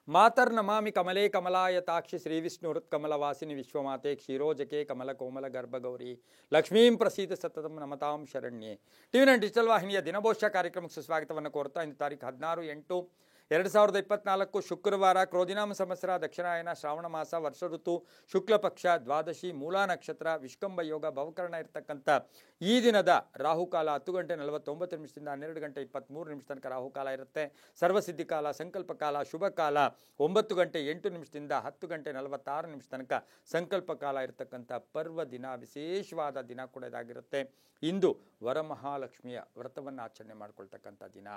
ಮಾತರ್ನಮಾಮಿ ಕಮಲೇ ಕಮಲಾಯತಾಕ್ಷಿ ಶ್ರೀ ವಿಷ್ಣು ಹೃತ್ಕಮಲವಾಸಿನಿ ವಿಶ್ವಮಾತೆ ಕ್ಷೀರೋಜಕೆ ಕಮಲ ಕೋಮಲ ಗರ್ಭಗೌರಿ ಲಕ್ಷ್ಮೀಂ ಪ್ರಸೀದ ಸತತಂ ನಮತಾಂ ಶರಣ್ಯೆ. ಟಿವಿ9 ಡಿಜಿಟಲ್ ವಾಹಿನಿಯ ದಿನಭೋಷ್ಯ ಕಾರ್ಯಕ್ರಮಕ್ಕೆ ಸುಸ್ವಾಗತವನ್ನು ಕೋರ್ತಾ ಇಂದು ತಾರೀಕು 16/8/2024 ಶುಕ್ರವಾರ ಕ್ರೋಧಿನಾಮ ಸಂವತ್ಸರ ದಕ್ಷಿಣಾಯನ ಶ್ರಾವಣ ಮಾಸ ವರ್ಷ ಋತು ಶುಕ್ಲ ಪಕ್ಷ ದ್ವಾದಶಿ ಮೂಲಾ ನಕ್ಷತ್ರ ವಿಷ್ಕಂಭ ಯೋಗ ಭವಕರಣ ಇರತಕ್ಕಂಥ ಈ ದಿನದ ರಾಹುಕಾಲ 10:49 12:23 ತನಕ ರಾಹುಕಾಲ ಇರುತ್ತೆ. ಸರ್ವಸಿದ್ಧಿ ಕಾಲ, ಸಂಕಲ್ಪ ಕಾಲ, ಶುಭ ಕಾಲ 9:08 10:46 ತನಕ ಸಂಕಲ್ಪ ಕಾಲ ಇರತಕ್ಕಂಥ ಪರ್ವ ದಿನ, ವಿಶೇಷವಾದ ದಿನ ಕೂಡ ಇದಾಗಿರುತ್ತೆ. ಇಂದು ವರಮಹಾಲಕ್ಷ್ಮಿಯ ವ್ರತವನ್ನು ಆಚರಣೆ ಮಾಡ್ಕೊಳ್ತಕ್ಕಂಥ ದಿನ.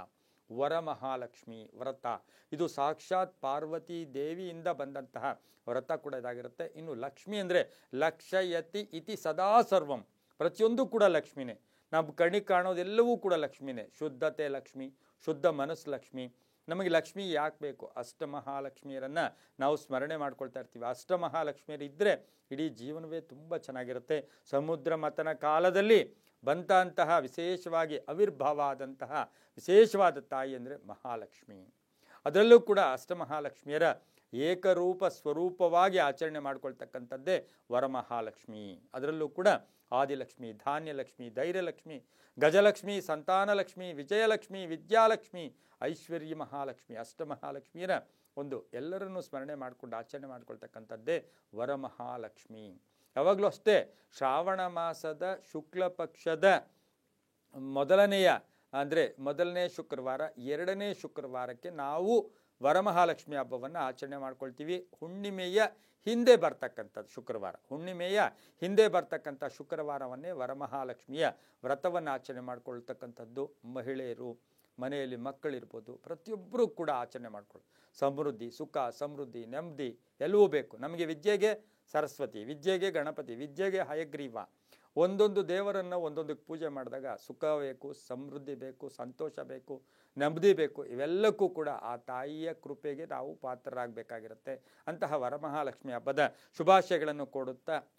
ವರಮಹಾಲಕ್ಷ್ಮಿ ವ್ರತ ಇದು ಸಾಕ್ಷಾತ್ ಪಾರ್ವತಿ ದೇವಿಯಿಂದ ಬಂದಂತಹ ವ್ರತ ಕೂಡ ಇದಾಗಿರುತ್ತೆ. ಇನ್ನು ಲಕ್ಷ್ಮಿ ಅಂದರೆ ಲಕ್ಷಯತಿ ಇತಿ ಸದಾ ಸರ್ವಂ, ಪ್ರತಿಯೊಂದು ಕೂಡ ಲಕ್ಷ್ಮಿನೇ. ನಾವು ಕಣ್ಣಿಗೆ ಕಾಣೋದೆಲ್ಲವೂ ಕೂಡ ಲಕ್ಷ್ಮಿನೇ. ಶುದ್ಧತೆ ಲಕ್ಷ್ಮಿ, ಶುದ್ಧ ಮನಸ್ಸು ಲಕ್ಷ್ಮಿ. ನಮಗೆ ಲಕ್ಷ್ಮಿ ಯಾಕೆ ಬೇಕು? ಅಷ್ಟಮಹಾಲಕ್ಷ್ಮಿಯರನ್ನು ನಾವು ಸ್ಮರಣೆ ಮಾಡ್ಕೊಳ್ತಾ ಇರ್ತೀವಿ. ಅಷ್ಟಮಹಾಲಕ್ಷ್ಮಿಯರು ಇದ್ದರೆ ಇಡೀ ಜೀವನವೇ ತುಂಬ ಚೆನ್ನಾಗಿರುತ್ತೆ. ಸಮುದ್ರ ಮಥನ ಕಾಲದಲ್ಲಿ ಬಂದಂತಹ ವಿಶೇಷವಾಗಿ ಆವಿರ್ಭಾವ ಆದಂತಹ ವಿಶೇಷವಾದ ತಾಯಿ ಅಂದರೆ ಮಹಾಲಕ್ಷ್ಮಿ. ಅದರಲ್ಲೂ ಕೂಡ ಅಷ್ಟಮಹಾಲಕ್ಷ್ಮಿಯರ ಏಕರೂಪ ಸ್ವರೂಪವಾಗಿ ಆಚರಣೆ ಮಾಡ್ಕೊಳ್ತಕ್ಕಂಥದ್ದೇ ವರಮಹಾಲಕ್ಷ್ಮಿ. ಅದರಲ್ಲೂ ಕೂಡ ಆದಿಲಕ್ಷ್ಮಿ, ಧಾನ್ಯಲಕ್ಷ್ಮಿ, ಧೈರ್ಯಲಕ್ಷ್ಮಿ, ಗಜಲಕ್ಷ್ಮಿ, ಸಂತಾನಲಕ್ಷ್ಮಿ, ವಿಜಯಲಕ್ಷ್ಮಿ, ವಿದ್ಯಾಲಕ್ಷ್ಮಿ, ಐಶ್ವರ್ಯ ಮಹಾಲಕ್ಷ್ಮಿ, ಅಷ್ಟಮಹಾಲಕ್ಷ್ಮಿಯರ ಒಂದು ಎಲ್ಲರನ್ನೂ ಸ್ಮರಣೆ ಮಾಡಿಕೊಂಡು ಆಚರಣೆ ಮಾಡ್ಕೊಳ್ತಕ್ಕಂಥದ್ದೇ ವರಮಹಾಲಕ್ಷ್ಮಿ. ಯಾವಾಗಲೂ ಅಷ್ಟೇ ಶ್ರಾವಣ ಮಾಸದ ಶುಕ್ಲ ಪಕ್ಷದ ಮೊದಲನೇ ಶುಕ್ರವಾರ, ಎರಡನೇ ಶುಕ್ರವಾರಕ್ಕೆ ನಾವು ವರಮಹಾಲಕ್ಷ್ಮಿ ಹಬ್ಬವನ್ನು ಆಚರಣೆ ಮಾಡ್ಕೊಳ್ತೀವಿ. ಹುಣ್ಣಿಮೆಯ ಹಿಂದೆ ಬರ್ತಕ್ಕಂಥದ್ದು ಶುಕ್ರವಾರ, ಹುಣ್ಣಿಮೆಯ ಹಿಂದೆ ಬರ್ತಕ್ಕಂಥ ಶುಕ್ರವಾರವನ್ನೇ ವರಮಹಾಲಕ್ಷ್ಮಿಯ ವ್ರತವನ್ನು ಆಚರಣೆ ಮಾಡ್ಕೊಳ್ತಕ್ಕಂಥದ್ದು. ಮಹಿಳೆಯರು, ಮನೆಯಲ್ಲಿ ಮಕ್ಕಳಿರ್ಬೋದು, ಪ್ರತಿಯೊಬ್ಬರೂ ಕೂಡ ಆಚರಣೆ ಮಾಡ್ಕೊಳ್ಳಿ. ಸಮೃದ್ಧಿ, ಸುಖ, ಸಮೃದ್ಧಿ, ನೆಮ್ಮದಿ ಎಲ್ಲವೂ ಬೇಕು. ನಮಗೆ ವಿದ್ಯೆಗೆ ಸರಸ್ವತಿ, ವಿದ್ಯೆಗೆ ಗಣಪತಿ, ವಿದ್ಯೆಗೆ ಹಯಗ್ರೀವ. ಒಂದೊಂದು ದೇವರನ್ನು ಒಂದೊಂದಕ್ಕೆ ಪೂಜೆ ಮಾಡಿದಾಗ ಸುಖ ಬೇಕು, ಸಮೃದ್ಧಿ ಬೇಕು, ಸಂತೋಷ ಬೇಕು, ನೆಮ್ಮದಿ ಬೇಕು. ಇವೆಲ್ಲಕ್ಕೂ ಕೂಡ ಆ ತಾಯಿಯ ಕೃಪೆಗೆ ನಾವು ಪಾತ್ರರಾಗಬೇಕಾಗಿರುತ್ತೆ. ಅಂತಹ ವರಮಹಾಲಕ್ಷ್ಮಿ ಹಬ್ಬದ ಶುಭಾಶಯಗಳನ್ನು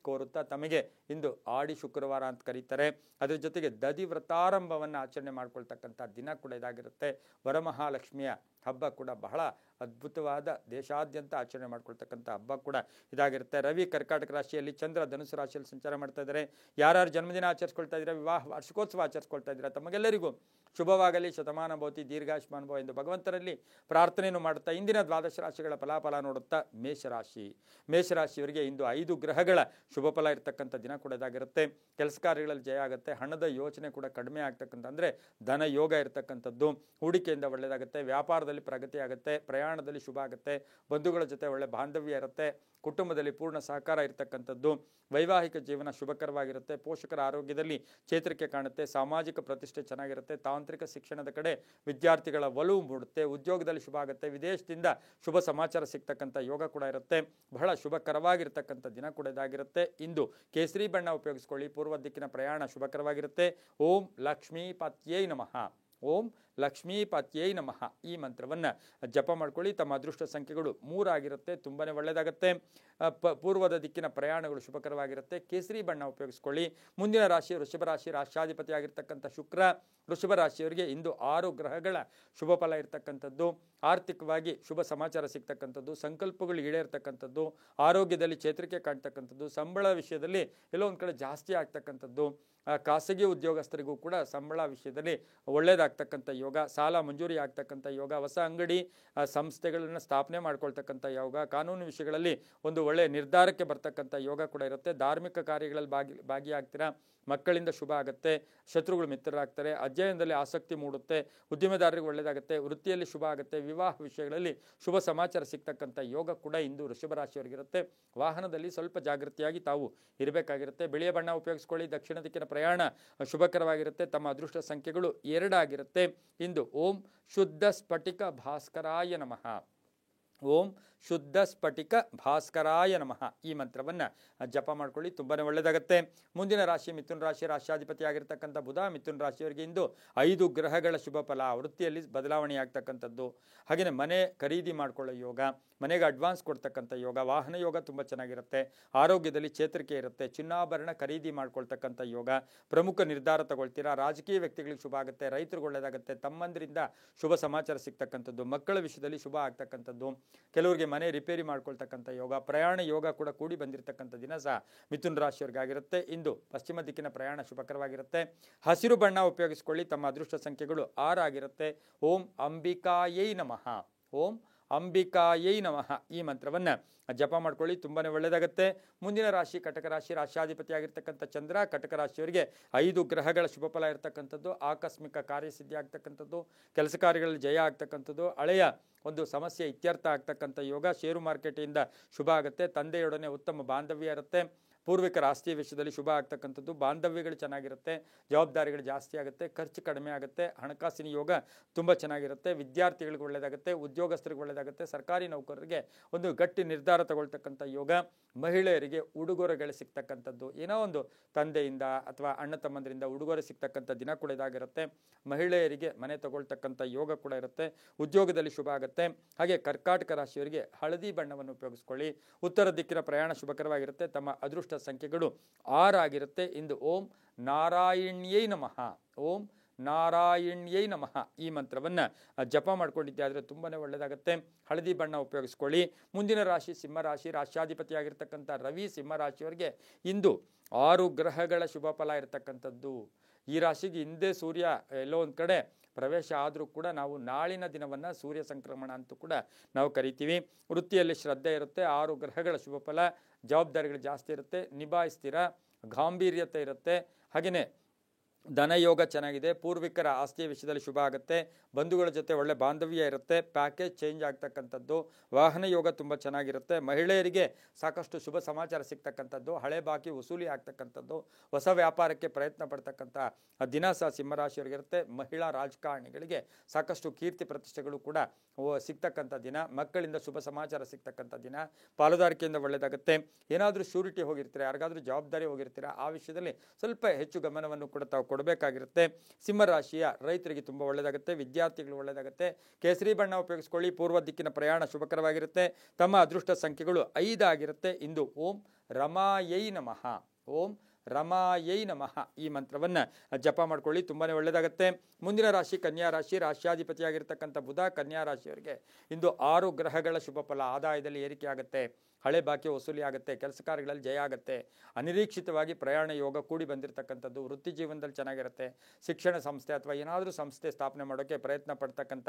ಕೋರುತ್ತಾ ತಮಗೆ ಇಂದು ಆಡಿ ಶುಕ್ರವಾರ ಅಂತ ಕರೀತಾರೆ. ಅದ್ರ ಜೊತೆಗೆ ದದಿ ವ್ರತಾರಂಭವನ್ನು ಆಚರಣೆ ಮಾಡ್ಕೊಳ್ತಕ್ಕಂಥ ದಿನ ಕೂಡ ಇದಾಗಿರುತ್ತೆ. ವರಮಹಾಲಕ್ಷ್ಮಿಯ ಹಬ್ಬ ಕೂಡ ಬಹಳ ಅದ್ಭುತವಾದ, ದೇಶಾದ್ಯಂತ ಆಚರಣೆ ಮಾಡ್ಕೊಳ್ತಕ್ಕಂಥ ಹಬ್ಬ ಕೂಡ ಇದಾಗಿರುತ್ತೆ. ರವಿ ಕರ್ಕಾಟಕ ರಾಶಿಯಲ್ಲಿ, ಚಂದ್ರ ಧನುಸು ರಾಶಿಯಲ್ಲಿ ಸಂಚಾರ ಮಾಡ್ತಾ ಇದ್ದಾರೆ. ಯಾರ್ಯಾರು ಜನ್ಮದಿನ ಆಚರಿಸ್ಕೊಳ್ತಾ ಇದ್ದೀರಾ, ವಿವಾಹ ವಾರ್ಷಿಕೋತ್ಸವ ಆಚರಿಸ್ಕೊಳ್ತಾ ಇದ್ದೀರಾ, ತಮಗೆಲ್ಲರಿಗೂ ಶುಭವಾಗಲಿ, ಶತಮಾನ ಭವತಿ, ದೀರ್ಘಾಯುಷ್ಮಾನ್ ಭವ ಎಂದು ಭಗವಂತರಲ್ಲಿ ಪ್ರಾರ್ಥನೆಯನ್ನು ಮಾಡುತ್ತಾ ಇಂದಿನ ದ್ವಾದಶ ರಾಶಿಗಳ ಫಲಾಫಲ ನೋಡುತ್ತಾ ಮೇಷರಾಶಿಯವರಿಗೆ ಇಂದು 5 ಗ್ರಹಗಳ ಶುಭ ಫಲ ಇರತಕ್ಕಂಥ ದಿನ ಕೂಡ ಇದಾಗಿರುತ್ತೆ. ಕೆಲಸ ಕಾರ್ಯಗಳಲ್ಲಿ ಜಯ ಆಗುತ್ತೆ. ಹಣದ ಯೋಚನೆ ಕೂಡ ಕಡಿಮೆ ಆಗ್ತಕ್ಕಂಥ ಅಂದರೆ ಧನ ಯೋಗ ಇರತಕ್ಕಂಥದ್ದು. ಹೂಡಿಕೆಯಿಂದ ಒಳ್ಳೆಯದಾಗುತ್ತೆ. ವ್ಯಾಪಾರದಲ್ಲಿ ಪ್ರಗತಿ ಆಗುತ್ತೆ. ಪ್ರಯಾಣದಲ್ಲಿ ಶುಭ ಆಗುತ್ತೆ. ಬಂಧುಗಳ ಜೊತೆ ಒಳ್ಳೆ ಬಾಂಧವ್ಯ ಇರುತ್ತೆ. ಕುಟುಂಬದಲ್ಲಿ ಪೂರ್ಣ ಸಹಕಾರ ಇರತಕ್ಕಂಥದ್ದು. ವೈವಾಹಿಕ ಜೀವನ ಶುಭಕರವಾಗಿರುತ್ತೆ. ಪೋಷಕರ ಆರೋಗ್ಯದಲ್ಲಿ ಚೇತರಿಕೆ ಕಾಣುತ್ತೆ. ಸಾಮಾಜಿಕ ಪ್ರತಿಷ್ಠೆ ಚೆನ್ನಾಗಿರುತ್ತೆ. ತಾಂತ್ರಿಕ ಶಿಕ್ಷಣದ ಕಡೆ ವಿದ್ಯಾರ್ಥಿಗಳ ಒಲವು ಮೂಡುತ್ತೆ. ಉದ್ಯೋಗದಲ್ಲಿ ಶುಭ ಆಗುತ್ತೆ. ವಿದೇಶದಿಂದ ಶುಭ ಸಮಾಚಾರ ಸಿಗ್ತಕ್ಕಂಥ ಯೋಗ ಕೂಡ ಇರುತ್ತೆ. ಬಹಳ ಶುಭಕರವಾಗಿರ್ತಕ್ಕಂಥ ದಿನ ಕೂಡ ಇದಾಗಿರುತ್ತೆ. ಇಂದು ಕೇಸರಿ ಬಣ್ಣ ಉಪಯೋಗಿಸ್ಕೊಳ್ಳಿ. ಪೂರ್ವ ದಿಕ್ಕಿನ ಪ್ರಯಾಣ ಶುಭಕರವಾಗಿರುತ್ತೆ. ಓಂ ಲಕ್ಷ್ಮೀಪತ್ಯೈ ನಮಃ, ಓಂ ಲಕ್ಷ್ಮೀಪತ್ಯೈ ನಮಃ ಈ ಮಂತ್ರವನ್ನು ಜಪ ಮಾಡ್ಕೊಳ್ಳಿ. ತಮ್ಮ ಅದೃಷ್ಟ ಸಂಖ್ಯೆಗಳು 3 ಆಗಿರುತ್ತೆ. ತುಂಬಾ ಒಳ್ಳೆಯದಾಗುತ್ತೆ. ಪೂರ್ವದ ದಿಕ್ಕಿನ ಪ್ರಯಾಣಗಳು ಶುಭಕರವಾಗಿರುತ್ತೆ. ಕೇಸರಿ ಬಣ್ಣ ಉಪಯೋಗಿಸ್ಕೊಳ್ಳಿ. ಮುಂದಿನ ರಾಶಿ ವೃಷಭ ರಾಶಿ. ರಾಷ್ಟ್ರಾಧಿಪತಿ ಆಗಿರ್ತಕ್ಕಂಥ ಶುಕ್ರ ವೃಷಭ ರಾಶಿಯವರಿಗೆ ಇಂದು 6 ಗ್ರಹಗಳ ಶುಭ ಫಲ ಇರ್ತಕ್ಕಂಥದ್ದು. ಆರ್ಥಿಕವಾಗಿ ಶುಭ ಸಮಾಚಾರ ಸಿಗ್ತಕ್ಕಂಥದ್ದು. ಸಂಕಲ್ಪಗಳು ಈಡೇರ್ತಕ್ಕಂಥದ್ದು. ಆರೋಗ್ಯದಲ್ಲಿ ಚೇತರಿಕೆ ಕಾಣ್ತಕ್ಕಂಥದ್ದು. ಸಂಬಳ ವಿಷಯದಲ್ಲಿ ಎಲ್ಲೋ ಒಂದು ಕಡೆ ಜಾಸ್ತಿ ಆಗ್ತಕ್ಕಂಥದ್ದು. ಖಾಸಗಿ ಉದ್ಯೋಗಸ್ಥರಿಗೂ ಕೂಡ ಸಂಬಳ ವಿಷಯದಲ್ಲಿ ಒಳ್ಳೆಯದಾಗ್ತಕ್ಕಂಥ ಯೋಗ. ಸಾಲ ಮಂಜೂರಿ ಆಗ್ತಕ್ಕಂಥ ಯೋಗ. ಹೊಸ ಅಂಗಡಿ ಸಂಸ್ಥೆಗಳನ್ನು ಸ್ಥಾಪನೆ ಮಾಡ್ಕೊಳ್ತಕ್ಕಂಥ ಯೋಗ. ಕಾನೂನು ವಿಷಯಗಳಲ್ಲಿ ಒಂದು ಒಳ್ಳೆಯ ನಿರ್ಧಾರಕ್ಕೆ ಬರ್ತಕ್ಕಂಥ ಯೋಗ ಕೂಡ ಇರುತ್ತೆ. ಧಾರ್ಮಿಕ ಕಾರ್ಯಗಳಲ್ಲಿ ಭಾಗಿಯಾಗ್ತೀರಾ. ಮಕ್ಕಳಿಂದ ಶುಭ ಆಗುತ್ತೆ. ಶತ್ರುಗಳು ಮಿತ್ರರಾಗ್ತಾರೆ. ಅಧ್ಯಯನದಲ್ಲಿ ಆಸಕ್ತಿ ಮೂಡುತ್ತೆ. ಉದ್ಯಮದಾರರಿಗೆ ಒಳ್ಳೆಯದಾಗುತ್ತೆ. ವೃತ್ತಿಯಲ್ಲಿ ಶುಭ ಆಗುತ್ತೆ. ವಿವಾಹ ವಿಷಯಗಳಲ್ಲಿ ಶುಭ ಸಮಾಚಾರ ಸಿಗ್ತಕ್ಕಂಥ ಯೋಗ ಕೂಡ ಇಂದು ವೃಷಭ ರಾಶಿಯವರಿಗಿರುತ್ತೆ. ವಾಹನದಲ್ಲಿ ಸ್ವಲ್ಪ ಜಾಗೃತಿಯಾಗಿ ತಾವು ಇರಬೇಕಾಗಿರುತ್ತೆ. ಬಿಳಿಯ ಬಣ್ಣ ಉಪಯೋಗಿಸ್ಕೊಳ್ಳಿ. ದಕ್ಷಿಣ ದಿಕ್ಕಿನ ಪ್ರಯಾಣ ಶುಭಕರವಾಗಿರುತ್ತೆ. ತಮ್ಮ ಅದೃಷ್ಟ ಸಂಖ್ಯೆಗಳು 2 ಆಗಿರುತ್ತೆ. ಇಂದು ಓಂ ಶುದ್ಧ ಸ್ಫಟಿಕ ಭಾಸ್ಕರಾಯ ನಮಃ, ಓಂ ಶುದ್ಧ ಸ್ಫಟಿಕ ಭಾಸ್ಕರಾಯ ನಮಃ ಈ ಮಂತ್ರವನ್ನು ಜಪ ಮಾಡ್ಕೊಳ್ಳಿ. ತುಂಬಾ ಒಳ್ಳೆಯದಾಗುತ್ತೆ. ಮುಂದಿನ ರಾಶಿ ಮಿಥುನ ರಾಶಿ. ರಾಷ್ಟ್ರಾಧಿಪತಿ ಆಗಿರ್ತಕ್ಕಂಥ ಬುಧ ಮಿಥುನ ರಾಶಿಯವರಿಗೆ ಇಂದು 5 ಗ್ರಹಗಳ ಶುಭ ಫಲ. ವೃತ್ತಿಯಲ್ಲಿ ಬದಲಾವಣೆ ಆಗ್ತಕ್ಕಂಥದ್ದು. ಹಾಗೆಯೇ ಮನೆ ಖರೀದಿ ಮಾಡ್ಕೊಳ್ಳೋ ಯೋಗ, ಮನೆಗೆ ಅಡ್ವಾನ್ಸ್ ಕೊಡ್ತಕ್ಕಂಥ ಯೋಗ. ವಾಹನ ಯೋಗ ತುಂಬ ಚೆನ್ನಾಗಿರುತ್ತೆ. ಆರೋಗ್ಯದಲ್ಲಿ ಚೇತರಿಕೆ ಇರುತ್ತೆ. ಚಿನ್ನಾಭರಣ ಖರೀದಿ ಮಾಡ್ಕೊಳ್ತಕ್ಕಂಥ ಯೋಗ. ಪ್ರಮುಖ ನಿರ್ಧಾರ ತಗೊಳ್ತೀರಾ. ರಾಜಕೀಯ ವ್ಯಕ್ತಿಗಳಿಗೆ ಶುಭ ಆಗುತ್ತೆ. ರೈತರಿಗೆ ಒಳ್ಳೆಯದಾಗುತ್ತೆ. ತಮ್ಮಂದರಿಂದ ಶುಭ ಸಮಾಚಾರ ಸಿಗ್ತಕ್ಕಂಥದ್ದು. ಮಕ್ಕಳ ವಿಷಯದಲ್ಲಿ ಶುಭ ಆಗ್ತಕ್ಕಂಥದ್ದು. ಕೆಲವರಿಗೆ ಮನೆ ರಿಪೇರಿ ಮಾಡ್ಕೊಳ್ತಕ್ಕಂಥ ಯೋಗ, ಪ್ರಯಾಣ ಯೋಗ ಕೂಡ ಕೂಡಿ ಬಂದಿರತಕ್ಕಂಥ ದಿನ ಸಹ ಮಿಥುನ ರಾಶಿಯವರಿಗಾಗಿರುತ್ತೆ. ಇಂದು ಪಶ್ಚಿಮ ದಿಕ್ಕಿನ ಪ್ರಯಾಣ ಶುಭಕರವಾಗಿರುತ್ತೆ. ಹಸಿರು ಬಣ್ಣ ಉಪಯೋಗಿಸಿಕೊಳ್ಳಿ. ತಮ್ಮ ಅದೃಷ್ಟ ಸಂಖ್ಯೆಗಳು 6 ಆಗಿರುತ್ತೆ. ಓಂ ಅಂಬಿಕಾಯೈ ನಮಃ. ಓಂ ಅಂಬಿಕಾಯೈ ನಮಃ ಈ ಮಂತ್ರವನ್ನು ಜಪ ಮಾಡ್ಕೊಳ್ಳಿ, ತುಂಬಾನೇ ಒಳ್ಳೆಯದಾಗುತ್ತೆ. ಮುಂದಿನ ರಾಶಿ ಕಟಕ ರಾಶಿ. ರಾಶ್ಯಾಧಿಪತಿ ಆಗಿರ್ತಕ್ಕಂಥ ಚಂದ್ರ ಕಟಕ ರಾಶಿಯವರಿಗೆ 5 ಗ್ರಹಗಳ ಶುಭ ಫಲ ಇರತಕ್ಕಂಥದ್ದು, ಆಕಸ್ಮಿಕ ಕಾರ್ಯಸಿದ್ಧಿ ಆಗ್ತಕ್ಕಂಥದ್ದು, ಕೆಲಸ ಕಾರ್ಯಗಳಲ್ಲಿ ಜಯ ಆಗ್ತಕ್ಕಂಥದ್ದು, ಹಳೆಯ ಒಂದು ಸಮಸ್ಯೆ ಇತ್ಯರ್ಥ ಆಗ್ತಕ್ಕಂಥ ಯೋಗ, ಷೇರು ಮಾರ್ಕೆಟಿಂದ ಶುಭ ಆಗುತ್ತೆ, ತಂದೆಯೊಡನೆ ಉತ್ತಮ ಬಾಂಧವ್ಯ ಇರುತ್ತೆ, ಪೂರ್ವಿಕರ ಆಸ್ತಿಯ ವಿಷಯದಲ್ಲಿ ಶುಭ ಆಗ್ತಕ್ಕಂಥದ್ದು, ಬಾಂಧವ್ಯಗಳು ಚೆನ್ನಾಗಿರುತ್ತೆ, ಜವಾಬ್ದಾರಿಗಳು ಜಾಸ್ತಿ ಆಗುತ್ತೆ, ಖರ್ಚು ಕಡಿಮೆ ಆಗುತ್ತೆ, ಹಣಕಾಸಿನ ಯೋಗ ತುಂಬ ಚೆನ್ನಾಗಿರುತ್ತೆ, ವಿದ್ಯಾರ್ಥಿಗಳಿಗೆ ಒಳ್ಳೆಯದಾಗುತ್ತೆ, ಉದ್ಯೋಗಸ್ಥರಿಗೆ ಒಳ್ಳೆಯದಾಗುತ್ತೆ, ಸರ್ಕಾರಿ ನೌಕರರಿಗೆ ಒಂದು ಗಟ್ಟಿ ನಿರ್ಧಾರ ತಗೊಳ್ತಕ್ಕಂಥ ಯೋಗ, ಮಹಿಳೆಯರಿಗೆ ಉಡುಗೊರೆಗಳು ಸಿಗ್ತಕ್ಕಂಥದ್ದು, ಏನೋ ಒಂದು ತಂದೆಯಿಂದ ಅಥವಾ ಅಣ್ಣ ತಮ್ಮಂದರಿಂದ ಉಡುಗೊರೆ ಸಿಗ್ತಕ್ಕಂಥ ದಿನ ಕೂಡ ಇದಾಗಿರುತ್ತೆ. ಮಹಿಳೆಯರಿಗೆ ಮನೆ ತಗೊಳ್ತಕ್ಕಂಥ ಯೋಗ ಕೂಡ ಇರುತ್ತೆ, ಉದ್ಯೋಗದಲ್ಲಿ ಶುಭ ಆಗುತ್ತೆ. ಹಾಗೆ ಕರ್ಕಾಟಕ ರಾಶಿಯವರಿಗೆ ಹಳದಿ ಬಣ್ಣವನ್ನು ಉಪಯೋಗಿಸ್ಕೊಳ್ಳಿ. ಉತ್ತರ ದಿಕ್ಕಿನ ಪ್ರಯಾಣ ಶುಭಕರವಾಗಿರುತ್ತೆ. ತಮ್ಮ ಅದೃಷ್ಟ ಸಂಖ್ಯೆಗಳು 6 ಆಗಿರುತ್ತೆ. ಇಂದು ಓಂ ನಾರಾಯಣ್ಯೈ ನಮಃ. ಓಂ ನಾರಾಯಣ್ಯೈ ನಮಃ ಈ ಮಂತ್ರವನ್ನು ಜಪ ಮಾಡ್ಕೊಂಡಿದ್ದೆ ಆದರೆ ತುಂಬಾನೇ ಒಳ್ಳೆಯದಾಗುತ್ತೆ. ಹಳದಿ ಬಣ್ಣ ಉಪಯೋಗಿಸ್ಕೊಳ್ಳಿ. ಮುಂದಿನ ರಾಶಿ ಸಿಂಹರಾಶಿ. ರಾಶ್ಯಾಧಿಪತಿಯಾಗಿರ್ತಕ್ಕಂಥ ರವಿ ಸಿಂಹರಾಶಿಯವರಿಗೆ ಇಂದು 6 ಗ್ರಹಗಳ ಶುಭ ಫಲ ಇರತಕ್ಕಂಥದ್ದು. ಈ ರಾಶಿಗೆ ಹಿಂದೆ ಸೂರ್ಯ ಎಲ್ಲೋ ಒಂದು ಕಡೆ ಪ್ರವೇಶ ಆದರೂ ಕೂಡ ನಾವು ನಾಳಿನ ದಿನವನ್ನು ಸೂರ್ಯ ಸಂಕ್ರಮಣ ಅಂತೂ ಕೂಡ ನಾವು ಕರಿತೀವಿ. ವೃತ್ತಿಯಲ್ಲಿ ಶ್ರದ್ಧೆ ಇರುತ್ತೆ, 6 ಗ್ರಹಗಳ ಶುಭ ಫಲ, ಜವಾಬ್ದಾರಿಗಳು ಜಾಸ್ತಿ ಇರುತ್ತೆ, ನಿಭಾಯಿಸ್ತೀರ, ಗಾಂಭೀರ್ಯತೆ ಇರುತ್ತೆ. ಹಾಗೆಯೇ ಧನಯೋಗ ಚೆನ್ನಾಗಿದೆ, ಪೂರ್ವಿಕರ ಆಸ್ತಿಯ ವಿಷಯದಲ್ಲಿ ಶುಭ ಆಗುತ್ತೆ, ಬಂಧುಗಳ ಜೊತೆ ಒಳ್ಳೆ ಬಾಂಧವ್ಯ ಇರುತ್ತೆ, ಪ್ಯಾಕೇಜ್ ಚೇಂಜ್ ಆಗ್ತಕ್ಕಂಥದ್ದು, ವಾಹನ ಯೋಗ ತುಂಬ ಚೆನ್ನಾಗಿರುತ್ತೆ, ಮಹಿಳೆಯರಿಗೆ ಸಾಕಷ್ಟು ಶುಭ ಸಮಾಚಾರ ಸಿಗ್ತಕ್ಕಂಥದ್ದು, ಹಳೆ ಬಾಕಿ ವಸೂಲಿ ಆಗ್ತಕ್ಕಂಥದ್ದು, ಹೊಸ ವ್ಯಾಪಾರಕ್ಕೆ ಪ್ರಯತ್ನ ಪಡ್ತಕ್ಕಂಥ ದಿನ ಸಹ ಸಿಂಹರಾಶಿಯವರಿಗಿರುತ್ತೆ. ಮಹಿಳಾ ರಾಜಕಾರಣಿಗಳಿಗೆ ಸಾಕಷ್ಟು ಕೀರ್ತಿ ಪ್ರತಿಷ್ಠೆಗಳು ಕೂಡ ಸಿಗ್ತಕ್ಕಂಥ ದಿನ, ಮಕ್ಕಳಿಂದ ಶುಭ ಸಮಾಚಾರ ಸಿಗ್ತಕ್ಕಂಥ ದಿನ, ಪಾಲುದಾರಿಕೆಯಿಂದ ಒಳ್ಳೆಯದಾಗುತ್ತೆ. ಏನಾದರೂ ಶ್ಯೂರಿಟಿ ಹೋಗಿರ್ತೀರಾ, ಯಾರಿಗಾದ್ರೂ ಜವಾಬ್ದಾರಿ ಹೋಗಿರ್ತೀರಾ, ಆ ವಿಷಯದಲ್ಲಿ ಸ್ವಲ್ಪ ಹೆಚ್ಚು ಗಮನವನ್ನು ಕೂಡ ತಾವು ಕೊಡಬೇಕಾಗಿರುತ್ತೆ. ಸಿಂಹರಾಶಿಯ ರೈತರಿಗೆ ತುಂಬ ಒಳ್ಳೆಯದಾಗುತ್ತೆ, ವಿದ್ಯಾರ್ಥಿಗಳು ಒಳ್ಳೆಯದಾಗುತ್ತೆ. ಕೇಸರಿ ಬಣ್ಣ ಉಪಯೋಗಿಸ್ಕೊಳ್ಳಿ. ಪೂರ್ವ ದಿಕ್ಕಿನ ಪ್ರಯಾಣ ಶುಭಕರವಾಗಿರುತ್ತೆ. ತಮ್ಮ ಅದೃಷ್ಟ ಸಂಖ್ಯೆಗಳು 5 ಆಗಿರುತ್ತೆ. ಇಂದು ಓಂ ರಮಾಯೈ ನಮಃ. ಓಂ ರಮಾಯೈ ನಮಃ ಈ ಮಂತ್ರವನ್ನು ಜಪ ಮಾಡ್ಕೊಳ್ಳಿ, ತುಂಬಾನೇ ಒಳ್ಳೆಯದಾಗುತ್ತೆ. ಮುಂದಿನ ರಾಶಿ ಕನ್ಯಾ ರಾಶಿ. ರಾಶ್ಯಾಧಿಪತಿಯಾಗಿರ್ತಕ್ಕಂಥ ಬುಧ ಕನ್ಯಾ ರಾಶಿಯವರಿಗೆ ಇಂದು 6 ಗ್ರಹಗಳ ಶುಭ ಫಲ. ಆದಾಯದಲ್ಲಿ ಏರಿಕೆ ಆಗುತ್ತೆ, ಹಳೆ ಬಾಕಿ ವಸೂಲಿ ಆಗುತ್ತೆ, ಕೆಲಸ ಕಾರ್ಯಗಳಲ್ಲಿ ಜಯ ಆಗುತ್ತೆ, ಅನಿರೀಕ್ಷಿತವಾಗಿ ಪ್ರಯಾಣ ಯೋಗ ಕೂಡಿ ಬಂದಿರತಕ್ಕಂಥದ್ದು, ವೃತ್ತಿ ಜೀವನದಲ್ಲಿ ಚೆನ್ನಾಗಿರುತ್ತೆ, ಶಿಕ್ಷಣ ಸಂಸ್ಥೆ ಅಥವಾ ಏನಾದರೂ ಸಂಸ್ಥೆ ಸ್ಥಾಪನೆ ಮಾಡೋಕ್ಕೆ ಪ್ರಯತ್ನ ಪಡ್ತಕ್ಕಂಥ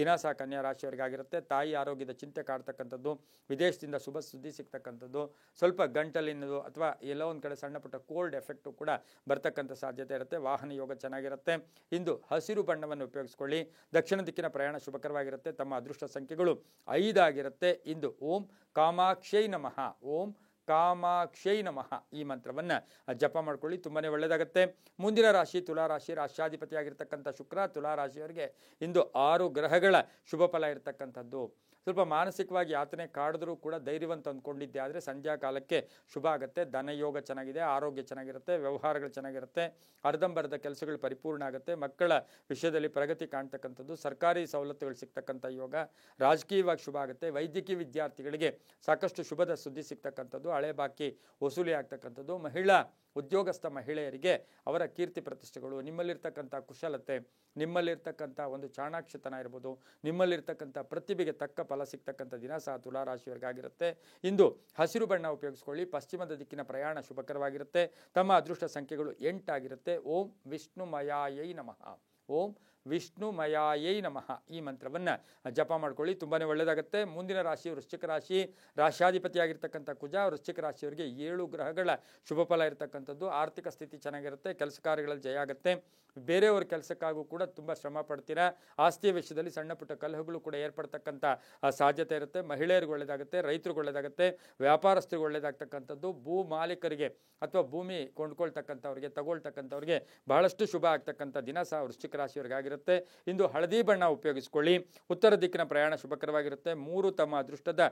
ದಿನ ಸಹ ಕನ್ಯಾ ರಾಶಿಯವರಿಗಾಗಿರುತ್ತೆ. ತಾಯಿ ಆರೋಗ್ಯದ ಚಿಂತೆ ಕಾಡ್ತಕ್ಕಂಥದ್ದು, ವಿದೇಶದಿಂದ ಶುಭ ಸುದ್ದಿ ಸಿಗ್ತಕ್ಕಂಥದ್ದು, ಸ್ವಲ್ಪ ಗಂಟಲಿನದು ಅಥವಾ ಎಲ್ಲೋ ಒಂದು ಕಡೆ ಸಣ್ಣ ಪುಟ್ಟ ಕೋಲ್ಡ್ ಎಫೆಕ್ಟು ಕೂಡ ಬರ್ತಕ್ಕಂಥ ಸಾಧ್ಯತೆ ಇರುತ್ತೆ. ವಾಹನ ಯೋಗ ಚೆನ್ನಾಗಿರುತ್ತೆ. ಇಂದು ಹಸಿರು ಬಣ್ಣವನ್ನು ಉಪಯೋಗಿಸ್ಕೊಳ್ಳಿ. ದಕ್ಷಿಣ ದಿಕ್ಕಿನ ಪ್ರಯಾಣ ಶುಭಕರವಾಗಿರುತ್ತೆ. ತಮ್ಮ ಅದೃಷ್ಟ ಸಂಖ್ಯೆಗಳು 5 ಆಗಿರುತ್ತೆ. ಇಂದು ಓಂ ಕಾಮಾಕ್ಷೈ ನಮಃ. ಓಂ ಕಾಮಾಕ್ಷೈ ನಮಃ ಈ ಮಂತ್ರವನ್ನು ಜಪ ಮಾಡ್ಕೊಳ್ಳಿ, ತುಂಬಾನೇ ಒಳ್ಳೆಯದಾಗುತ್ತೆ. ಮುಂದಿನ ರಾಶಿ ತುಲಾರಾಶಿ. ರಾಶ್ಯಾಧಿಪತಿಯಾಗಿರ್ತಕ್ಕಂಥ ಶುಕ್ರ ತುಲಾರಾಶಿಯವರಿಗೆ ಇಂದು 6 ಗ್ರಹಗಳ ಶುಭ ಫಲ ಇರತಕ್ಕಂಥದ್ದು. ಸ್ವಲ್ಪ ಮಾನಸಿಕವಾಗಿ ಯಾತನೆ ಕಾಡಿದ್ರೂ ಕೂಡ ಧೈರ್ಯವಂತ ಅಂದ್ಕೊಂಡಿದ್ದೆ ಆದರೆ ಸಂಧ್ಯಾ ಕಾಲಕ್ಕೆ ಶುಭ ಆಗುತ್ತೆ. ಧನಯೋಗ ಚೆನ್ನಾಗಿದೆ, ಆರೋಗ್ಯ ಚೆನ್ನಾಗಿರುತ್ತೆ, ವ್ಯವಹಾರಗಳು ಚೆನ್ನಾಗಿರುತ್ತೆ, ಅರ್ಧಂಬರ್ಧ ಕೆಲಸಗಳು ಪರಿಪೂರ್ಣ ಆಗುತ್ತೆ, ಮಕ್ಕಳ ವಿಷಯದಲ್ಲಿ ಪ್ರಗತಿ ಕಾಣ್ತಕ್ಕಂಥದ್ದು, ಸರ್ಕಾರಿ ಸವಲತ್ತುಗಳು ಸಿಗ್ತಕ್ಕಂಥ ಯೋಗ, ರಾಜಕೀಯವಾಗಿ ಶುಭ ಆಗುತ್ತೆ. ವೈದ್ಯಕೀಯ ವಿದ್ಯಾರ್ಥಿಗಳಿಗೆ ಸಾಕಷ್ಟು ಶುಭದ ಸುದ್ದಿ ಸಿಗ್ತಕ್ಕಂಥದ್ದು, ಹಳೆ ಬಾಕಿ ವಸೂಲಿ ಆಗ್ತಕ್ಕಂಥದ್ದು, ಮಹಿಳಾ ಉದ್ಯೋಗಸ್ಥ ಮಹಿಳೆಯರಿಗೆ ಅವರ ಕೀರ್ತಿ ಪ್ರತಿಷ್ಠೆಗಳು, ನಿಮ್ಮಲ್ಲಿರ್ತಕ್ಕಂಥ ಕುಶಲತೆ, ನಿಮ್ಮಲ್ಲಿರ್ತಕ್ಕಂಥ ಒಂದು ಚಾಣಾಕ್ಷತನ ಇರ್ಬೋದು, ನಿಮ್ಮಲ್ಲಿರ್ತಕ್ಕಂಥ ಪ್ರತಿಭೆಗೆ ತಕ್ಕ ಫಲ ಸಿಗ್ತಕ್ಕಂಥ ದಿನ ಸಹ ತುಲಾರಾಶಿಯವರಿಗಾಗಿರುತ್ತೆ. ಇಂದು ಹಸಿರು ಬಣ್ಣ ಉಪಯೋಗಿಸ್ಕೊಳ್ಳಿ. ಪಶ್ಚಿಮದ ದಿಕ್ಕಿನ ಪ್ರಯಾಣ ಶುಭಕರವಾಗಿರುತ್ತೆ. ತಮ್ಮ ಅದೃಷ್ಟ ಸಂಖ್ಯೆಗಳು 8 ಆಗಿರುತ್ತೆ. ಓಂ ವಿಷ್ಣುಮಯಾಯೈ ನಮಃ. ಓಂ ವಿಷ್ಣುಮಯಾಯೈ ನಮಃ ಈ ಮಂತ್ರವನ್ನು ಜಪ ಮಾಡ್ಕೊಳ್ಳಿ, ತುಂಬಾನೇ ಒಳ್ಳೆಯದಾಗುತ್ತೆ. ಮುಂದಿನ ರಾಶಿ ವೃಶ್ಚಿಕ ರಾಶಿ. ರಾಶ್ಯಾಧಿಪತಿಯಾಗಿರ್ತಕ್ಕಂಥ ಕುಜ ವೃಶ್ಚಿಕ ರಾಶಿಯವರಿಗೆ 7 ಗ್ರಹಗಳ ಶುಭ ಫಲ ಇರತಕ್ಕಂಥದ್ದು. ಆರ್ಥಿಕ ಸ್ಥಿತಿ ಚೆನ್ನಾಗಿರುತ್ತೆ, ಕೆಲಸ ಕಾರ್ಯಗಳಲ್ಲಿ ಜಯ ಆಗುತ್ತೆ, ಬೇರೆಯವ್ರ ಕೆಲಸಕ್ಕಾಗೂ ಕೂಡ ತುಂಬ ಶ್ರಮ ಪಡ್ತೀರಾ. ಆಸ್ತಿಯ ವಿಷಯದಲ್ಲಿ ಸಣ್ಣ ಪುಟ್ಟ ಕಲಹಗಳು ಕೂಡ ಏರ್ಪಡ್ತಕ್ಕಂಥ ಸಾಧ್ಯತೆ ಇರುತ್ತೆ. ಮಹಿಳೆಯರಿಗೆ ಒಳ್ಳೆಯದಾಗುತ್ತೆ, ರೈತರಿಗೆ ಒಳ್ಳೆಯದಾಗುತ್ತೆ, ವ್ಯಾಪಾರಸ್ಥರಿಗೆ ಒಳ್ಳೆಯದಾಗ್ತಕ್ಕಂಥದ್ದು, ಭೂ ಮಾಲೀಕರಿಗೆ ಅಥವಾ ಭೂಮಿ ಕೊಂಡ್ಕೊಳ್ತಕ್ಕಂಥವ್ರಿಗೆ ತಗೊಳ್ತಕ್ಕಂಥವ್ರಿಗೆ ಬಹಳಷ್ಟು ಶುಭ ಆಗ್ತಕ್ಕಂಥ ದಿನ ಸಹ ವೃಶ್ಚಿಕ ರಾಶಿಯವರಿಗಾಗಿರುತ್ತೆ. ಇಂದು ಹಳದಿ ಬಣ್ಣ ಉಪಯೋಗಿಸ್ಕೊಳ್ಳಿ. ಉತ್ತರ ದಿಕ್ಕಿನ ಪ್ರಯಾಣ ಶುಭಕರವಾಗಿರುತ್ತೆ. 3 ತಮ್ಮ ಅದೃಷ್ಟದ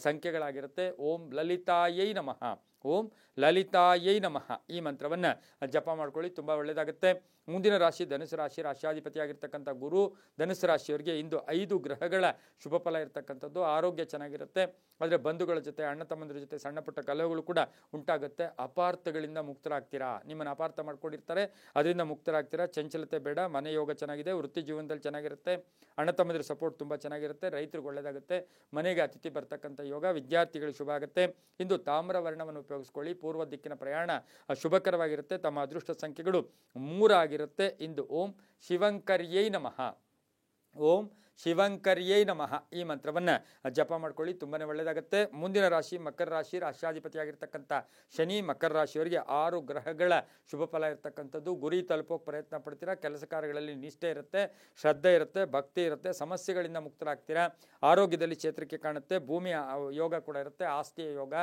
ಸಂಖ್ಯೆಗಳಾಗಿರುತ್ತೆ. ಓಂ ಲಲಿತಾಯೈ ನಮಃ. ಓಂ ಲಲಿತಾಯೈ ನಮಃ ಈ ಮಂತ್ರವನ್ನು ಜಪ ಮಾಡ್ಕೊಳ್ಳಿ, ತುಂಬ ಒಳ್ಳೆಯದಾಗುತ್ತೆ. ಮುಂದಿನ ರಾಶಿ ಧನುಸು ರಾಶಿ, ರಾಶಿಯಾಧಿಪತಿಯಾಗಿರ್ತಕ್ಕಂಥ ಗುರು ಧನುಸು ರಾಶಿಯವರಿಗೆ ಇಂದು 5 ಗ್ರಹಗಳ ಶುಭ ಫಲ ಇರತಕ್ಕಂಥದ್ದು. ಆರೋಗ್ಯ ಚೆನ್ನಾಗಿರುತ್ತೆ, ಆದರೆ ಬಂಧುಗಳ ಜೊತೆ ಅಣ್ಣ ತಮ್ಮಂದ್ರ ಜೊತೆ ಸಣ್ಣ ಪುಟ್ಟ ಕಲಹಗಳು ಕೂಡ ಉಂಟಾಗುತ್ತೆ. ಅಪಾರ್ಥಗಳಿಂದ ಮುಕ್ತರಾಗ್ತೀರಾ, ನಿಮ್ಮನ್ನು ಅಪಾರ್ಥ ಮಾಡ್ಕೊಂಡಿರ್ತಾರೆ, ಅದರಿಂದ ಮುಕ್ತರಾಗ್ತೀರಾ. ಚಂಚಲತೆ ಬೇಡ, ಮನೆ ಯೋಗ ಚೆನ್ನಾಗಿದೆ, ವೃತ್ತಿ ಜೀವನದಲ್ಲಿ ಚೆನ್ನಾಗಿರುತ್ತೆ, ಅಣ್ಣ ತಮ್ಮಂದ್ರ ಸಪೋರ್ಟ್ ತುಂಬ ಚೆನ್ನಾಗಿರುತ್ತೆ, ರೈತರಿಗೆ ಒಳ್ಳೆಯದಾಗುತ್ತೆ, ಮನೆಗೆ ಅತಿಥಿ ಬರ್ತಕ್ಕಂಥ ಯೋಗ, ವಿದ್ಯಾರ್ಥಿಗಳಿಗೆ ಶುಭ ಆಗುತ್ತೆ. ಇಂದು ತಾಮ್ರ ವರ್ಣವನ್ನು ಉಪಯೋಗಿಸ್ಕೊಳ್ಳಿ, ಪೂರ್ವ ದಿಕ್ಕಿನ ಪ್ರಯಾಣ ಶುಭಕರವಾಗಿರುತ್ತೆ. ತಮ್ಮ ಅದೃಷ್ಟ ಸಂಖ್ಯೆಗಳು 3 ಆಗಿರುತ್ತೆ. ಇಂದು ಓಂ ಶಿವಂಕರ್ಯೈ ನಮಃ, ಓಂ ಶಿವಂಕರ್ಯೈ ನಮಃ ಈ ಮಂತ್ರವನ್ನು ಜಪ ಮಾಡ್ಕೊಳ್ಳಿ, ತುಂಬಾ ಒಳ್ಳೆಯದಾಗುತ್ತೆ. ಮುಂದಿನ ರಾಶಿ ಮಕರ ರಾಶಿ, ರಾಶಿಯಾಧಿಪತಿಯಾಗಿರ್ತಕ್ಕಂಥ ಶನಿ ಮಕರ ರಾಶಿಯವರಿಗೆ 6 ಗ್ರಹಗಳ ಶುಭ ಫಲ ಇರತಕ್ಕಂಥದ್ದು. ಗುರಿ ತಲುಪೋಕೆ ಪ್ರಯತ್ನ ಪಡ್ತೀರಾ, ಕೆಲಸ ಕಾರ್ಯಗಳಲ್ಲಿ ನಿಷ್ಠೆ ಇರುತ್ತೆ, ಶ್ರದ್ಧೆ ಇರುತ್ತೆ, ಭಕ್ತಿ ಇರುತ್ತೆ, ಸಮಸ್ಯೆಗಳಿಂದ ಮುಕ್ತರಾಗ್ತೀರಾ. ಆರೋಗ್ಯದಲ್ಲಿ ಚೇತರಿಕೆ ಕಾಣುತ್ತೆ, ಭೂಮಿಯ ಯೋಗ ಕೂಡ ಇರುತ್ತೆ, ಆಸ್ತಿಯ ಯೋಗ,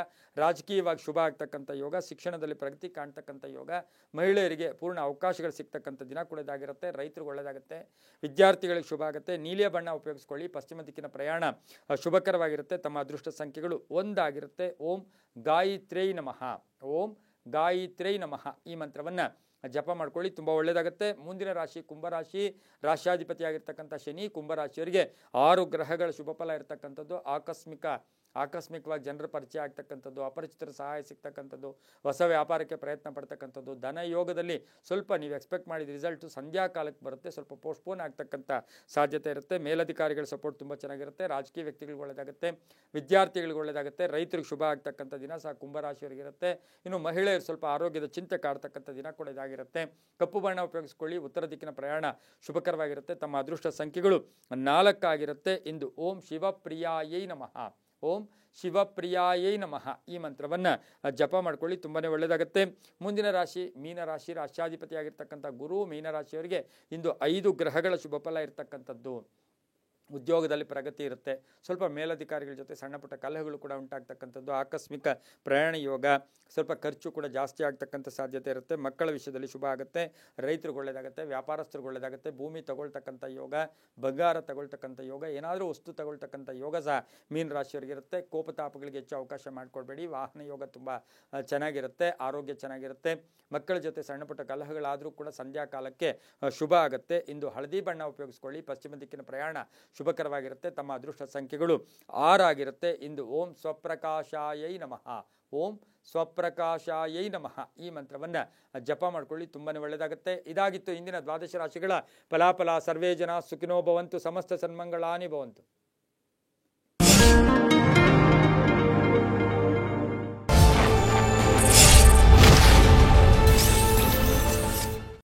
ರಾಜಕೀಯವಾಗಿ ಶುಭ ಆಗ್ತಕ್ಕಂಥ ಯೋಗ, ಶಿಕ್ಷಣದಲ್ಲಿ ಪ್ರಗತಿ ಕಾಣ್ತಕ್ಕಂಥ ಯೋಗ, ಮಹಿಳೆಯರಿಗೆ ಪೂರ್ಣ ಅವಕಾಶಗಳು ಸಿಗ್ತಕ್ಕಂಥ ದಿನ ಕೂಡ ಇದಾಗಿರುತ್ತೆ. ರೈತರಿಗೆ ಒಳ್ಳೆಯದಾಗುತ್ತೆ, ವಿದ್ಯಾರ್ಥಿಗಳಿಗೆ ಶುಭ ಆಗುತ್ತೆ. ನೀಲಿಯ ಬಣ್ಣ ಉಪಯೋಗಿಸ್ಕೊಳ್ಳಿ, ಪಶ್ಚಿಮ ದಿಕ್ಕಿನ ಪ್ರಯಾಣ ಶುಭಕರವಾಗಿರುತ್ತೆ. ತಮ್ಮ ಅದೃಷ್ಟ ಸಂಖ್ಯೆಗಳು 1 ಆಗಿರುತ್ತೆ. ಓಂ ಗಾಯತ್ರ್ಯೈ ನಮಃ, ಓಂ ಗಾಯತ್ರ್ಯೈ ನಮಃ ಈ ಮಂತ್ರವನ್ನು ಜಪ ಮಾಡ್ಕೊಳ್ಳಿ, ತುಂಬ ಒಳ್ಳೆಯದಾಗುತ್ತೆ. ಮುಂದಿನ ರಾಶಿ ಕುಂಭರಾಶಿ, ರಾಶಿಯಾಧಿಪತಿಯಾಗಿರ್ತಕ್ಕಂಥ ಶನಿ ಕುಂಭರಾಶಿಯವರಿಗೆ 6 ಗ್ರಹಗಳ ಶುಭ ಫಲ ಇರತಕ್ಕಂಥದ್ದು. ಆಕಸ್ಮಿಕವಾಗಿ ಜನರ ಪರಿಚಯ ಆಗ್ತಕ್ಕಂಥದ್ದು, ಅಪರಿಚಿತರ ಸಹಾಯ ಸಿಗ್ತಕ್ಕಂಥದ್ದು, ಹೊಸ ವ್ಯಾಪಾರಕ್ಕೆ ಪ್ರಯತ್ನ ಪಡ್ತಕ್ಕಂಥದ್ದು, ಧನ ಯೋಗದಲ್ಲಿ ಸ್ವಲ್ಪ ನೀವು ಎಕ್ಸ್ಪೆಕ್ಟ್ ಮಾಡಿದ ರಿಸಲ್ಟು ಸಂಧ್ಯಾ ಕಾಲಕ್ಕೆ ಬರುತ್ತೆ, ಸ್ವಲ್ಪ ಪೋಸ್ಟ್ಪೋನ್ ಆಗ್ತಕ್ಕಂಥ ಸಾಧ್ಯತೆ ಇರುತ್ತೆ. ಮೇಲಧಿಕಾರಿಗಳ ಸಪೋರ್ಟ್ ತುಂಬ ಚೆನ್ನಾಗಿರುತ್ತೆ, ರಾಜಕೀಯ ವ್ಯಕ್ತಿಗಳಿಗೆ ಒಳ್ಳೆಯದಾಗುತ್ತೆ, ವಿದ್ಯಾರ್ಥಿಗಳಿಗೆ ಒಳ್ಳೆಯದಾಗುತ್ತೆ, ರೈತರಿಗೆ ಶುಭ ಆಗ್ತಕ್ಕಂಥ ದಿನ ಸಹ ಕುಂಭರಾಶಿಯವರಿಗಿರುತ್ತೆ. ಇನ್ನು ಮಹಿಳೆಯರು ಸ್ವಲ್ಪ ಆರೋಗ್ಯದ ಚಿಂತೆ ಕಾಡ್ತಕ್ಕಂಥ ದಿನ ಕೂಡ ಇದಾಗಿರುತ್ತೆ. ಕಪ್ಪು ಬಣ್ಣ ಉಪಯೋಗಿಸ್ಕೊಳ್ಳಿ, ಉತ್ತರ ದಿಕ್ಕಿನ ಪ್ರಯಾಣ ಶುಭಕರವಾಗಿರುತ್ತೆ. ತಮ್ಮ ಅದೃಷ್ಟ ಸಂಖ್ಯೆಗಳು 4 ಆಗಿರುತ್ತೆ. ಇಂದು ಓಂ ಶಿವಪ್ರಿಯಾಯೈ ನಮಃ, ಓಂ ಶಿವಪ್ರಿಯಾಯೈ ನಮಃ ಈ ಮಂತ್ರವನ್ನು ಜಪ ಮಾಡ್ಕೊಳ್ಳಿ, ತುಂಬಾ ಒಳ್ಳೆಯದಾಗುತ್ತೆ. ಮುಂದಿನ ರಾಶಿ ಮೀನರಾಶಿ, ರಾಶಿಯಾಧಿಪತಿಯಾಗಿರ್ತಕ್ಕಂಥ ಗುರು ಮೀನರಾಶಿಯವರಿಗೆ ಇಂದು 5 ಗ್ರಹಗಳ ಶುಭ ಫಲ ಇರತಕ್ಕಂಥದ್ದು. ಉದ್ಯೋಗದಲ್ಲಿ ಪ್ರಗತಿ ಇರುತ್ತೆ, ಸ್ವಲ್ಪ ಮೇಲಧಿಕಾರಿಗಳ ಜೊತೆ ಸಣ್ಣ ಪುಟ್ಟ ಕಲಹಗಳು ಕೂಡ ಉಂಟಾಗ್ತಕ್ಕಂಥದ್ದು, ಆಕಸ್ಮಿಕ ಪ್ರಯಾಣ ಯೋಗ, ಸ್ವಲ್ಪ ಖರ್ಚು ಕೂಡ ಜಾಸ್ತಿ ಆಗ್ತಕ್ಕಂಥ ಸಾಧ್ಯತೆ ಇರುತ್ತೆ. ಮಕ್ಕಳ ವಿಷಯದಲ್ಲಿ ಶುಭ ಆಗುತ್ತೆ, ರೈತರಿಗೆ ಒಳ್ಳೆಯದಾಗುತ್ತೆ, ವ್ಯಾಪಾರಸ್ಥರಿಗೆ ಒಳ್ಳೆಯದಾಗುತ್ತೆ, ಭೂಮಿ ತಗೊಳ್ತಕ್ಕಂಥ ಯೋಗ, ಬಂಗಾರ ತಗೊಳ್ತಕ್ಕಂಥ ಯೋಗ, ಏನಾದರೂ ವಸ್ತು ತಗೊಳ್ತಕ್ಕಂಥ ಯೋಗ ಸಹ ಮೀನ ರಾಶಿಯವರಿಗಿರುತ್ತೆ. ಕೋಪತಾಪಗಳಿಗೆ ಹೆಚ್ಚು ಅವಕಾಶ ಮಾಡಿಕೊಡ್ಬೇಡಿ. ವಾಹನ ಯೋಗ ತುಂಬ ಚೆನ್ನಾಗಿರುತ್ತೆ, ಆರೋಗ್ಯ ಚೆನ್ನಾಗಿರುತ್ತೆ. ಮಕ್ಕಳ ಜೊತೆ ಸಣ್ಣ ಪುಟ್ಟ ಕಲಹಗಳಾದರೂ ಕೂಡ ಸಂಧ್ಯಾ ಕಾಲಕ್ಕೆ ಶುಭ ಆಗುತ್ತೆ. ಇಂದು ಹಳದಿ ಬಣ್ಣ ಉಪಯೋಗಿಸ್ಕೊಳ್ಳಿ, ಪಶ್ಚಿಮ ದಿಕ್ಕಿನ ಪ್ರಯಾಣ ಶುಭಕರವಾಗಿರುತ್ತೆ. ತಮ್ಮ ಅದೃಷ್ಟ ಸಂಖ್ಯೆಗಳು 6 ಆಗಿರುತ್ತೆ. ಇಂದು ಓಂ ಸ್ವಪ್ರಕಾಶಾಯೈ ನಮಃ, ಓಂ ಸ್ವಪ್ರಕಾಶಾಯೈ ನಮಃ ಈ ಮಂತ್ರವನ್ನು ಜಪ ಮಾಡ್ಕೊಳ್ಳಿ, ತುಂಬಾ ಒಳ್ಳೆಯದಾಗುತ್ತೆ. ಇದಾಗಿತ್ತು ಇಂದಿನ ದ್ವಾದಶ ರಾಶಿಗಳ ಫಲಾಫಲ. ಸರ್ವೇ ಜನ ಸುಖಿನೋ ಭವಂತು, ಸಮಸ್ತ ಸನ್ಮಂಗಳಾನಿ ಭವಂತು.